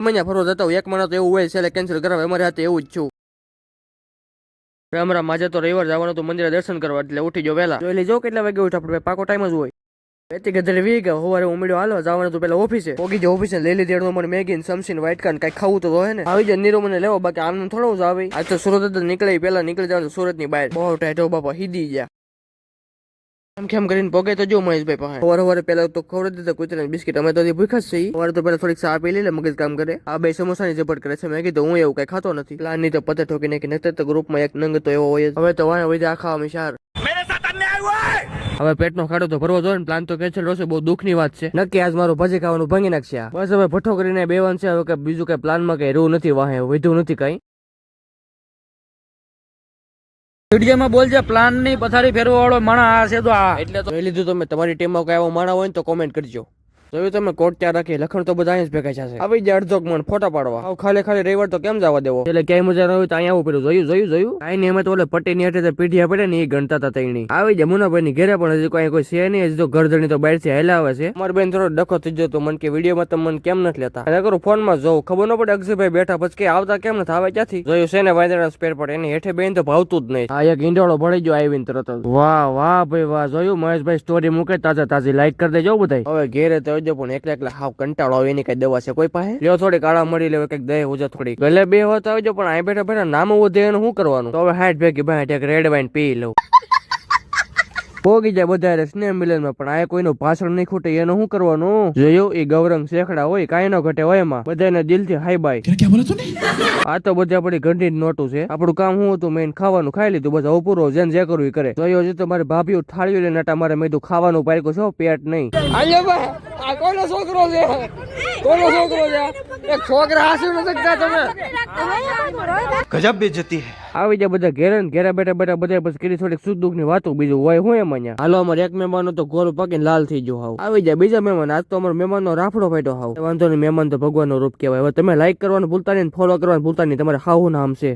મહિના ફરવા જતા હોય 1 મહિના તો એવું હોય છે કેન્સલ કરાવે અમારે હાથે એવું જ છું અમારા માજે તો રવિવાર જવાનું તો મંદિરે દર્શન કરવા એટલે ઉઠી જો વહેલા જોઈ લેજો કેટલા વાગે ઉઠ આપણે પાકો ટાઈમ જ હોય એથી ગધરે વી ગયા સવારે ઉમેડ્યો હાલો જવાનું તો પેલા ઓફિસે પોગી જો ઓફિસે લઈ લીધી મને મેગી સમસીન વ્હાઈટ કાન કઈ ખાવું તો હોય ને આવી જાય નીરો મને લેવો બાકી આમ થોડું જ આવે આજ તો સુરત નીકળે પેલા નીકળી જવાનું સુરત ની બહાર બહુ ટાઈટ બાપા હીદી ગયા કેમ કરીને પોગે તો જો મહેશભાઈ પાસે સવારે પેલા તો ખબર દીધા કુતરા બિસ્કિટ અમે તો ભૂખા જ છીએ સવારે તો પેલા થોડીક ચા પી લે મગજ કામ કરે આ બે સમોસાની ઝપટ કરે છે મેં કીધું હું એવું કઈ ખાતો નથી પ્લાન ની તો પતે ઠોકી નાખી નતર તો ગ્રુપમાં એક નંગ તો એવો હોય હવે તો વાય વૈદા આખા મિશાર હવે પેટનો ખાડો તો ભરવો જોઈએ પ્લાન તો કેન્સલ રહેશે બહુ દુઃખની વાત છે નક્કી આજ મારું ભજી ખાવાનું ભાંગી નાખશે બસ હવે ભઠ્ઠો કરીને બેવાન છે હવે બીજું કઈ પ્લાનમાં કઈ રહેવું નથી વાહે વધુ નથી કઈ વિડીયોમાં બોલજે પ્લાન ની પથારી ફેરવા વાળો માણસ છે તો આ એટલે તો લીધું તમે તમારી ટીમમાં કઈ આવો માણા હોય ને તો કોમેન્ટ કરજો જોયું તમે કોટ ત્યાં રાખી લખણ તો બધા જ ભેગા છે આવી જાય અડધો મણ ફોટા પાડવા આવ ખાલી રવિવાર તો કેમ જવા દેવો એટલે ક્યાંય મજા ન હોય તો અહીંયા આવું પેલું જોયું કાઈ નહીં અમે તો ઓલે પટ્ટી ની હાથે પીઢિયા પડે ને એ ગણતા હતા તઈની આવી જાય મુનાભાઈ ની ઘેરે પણ હજી કોઈ છે નહીં હજી તો ગરદણી તો બહાર થી હેલા આવે છે મારી બેન થોડો ડખો થઈ જતો મને કે વિડીયોમાં તમે મને કેમ નથી લેતા અને કરું ફોન માં જોઉં ખબર ન પડે અક્ષયભાઈ બેઠા પછી કે આવતા કેમ નથી આવે ક્યાંથી જોયું છે ને વાંદરા સ્પેર પડે એની હેઠે બેન તો ભાવતું જ નહીં આ એક ઈંડોળો ભળી ગયો આવીને તરત વાહ વાહ ભાઈ વાહ જોયું મહેશભાઈ સ્ટોરી મૂકે તાજી લાઈક કરી દેજો બધા હવે ઘેરે તો પણ એકલા હાવ કંટાળો આવે એની કઈ દવા છે કોઈ પાસે લ્યો થોડી કાળા મળી લેવા કઈક દે ઉજા થોડી ગલે બે હોતા આવજો પણ અહીં બેઠા બેઠા નામ વધે એનું શું કરવાનું તો હવે 60 ભેગી ભાઈ એક રેડ વાઇન પી લઉં પોગી જાય બધા સ્નેહ મિલન માં પણ આ કોઈનું ભાષણ નહીં ખૂટે એનું શું કરવાનું જોયું એ ગૌરંગ શેખડા હોય કાઈ ન ઘટે હોય એમાં બધાને દિલ થી હાઈ બાય આ તો બધા આપડી ઘંટી નોટું છે આપણું કામ શું હતું મેં ખાવાનું ખાઈ લીધું બસ હવે પૂરો જેન જે કરવું કરે જોયો છે તો મારી ભાભીઓ થાળીઓ લઈને મારે મેં ખાવાનું પાડ્યું છો પેટ નહીં આ કોઈનો છોકરો છે કોઈનો છોકરો છે એક છોકરા હાસી ન શકતા તમે ગજબ બેઇજ્જતી હે આવી જાય બધા ઘેરા બેઠા બધા પછી કરી થોડીક સુખ દુઃખ ની વાતો બીજું હોય હું એમ અહીંયા હાલો અમારે એક મહેમાન તો ગોળ પાકીને લાલ થઈ ગયો હાવ આવી જાય બીજા મહેમાન આજ તો અમારો મહેમાન નો રાફડો ફાટ્યો હાવ વાંધો નહીં મહેમાન તો ભગવાન નું રૂપ કહેવાય હવે તમે લાઈક કરવાનું ભૂલતા નહીં ફોલો કરવાનું ભૂલતા નહીં તમારે હાવ નામ છે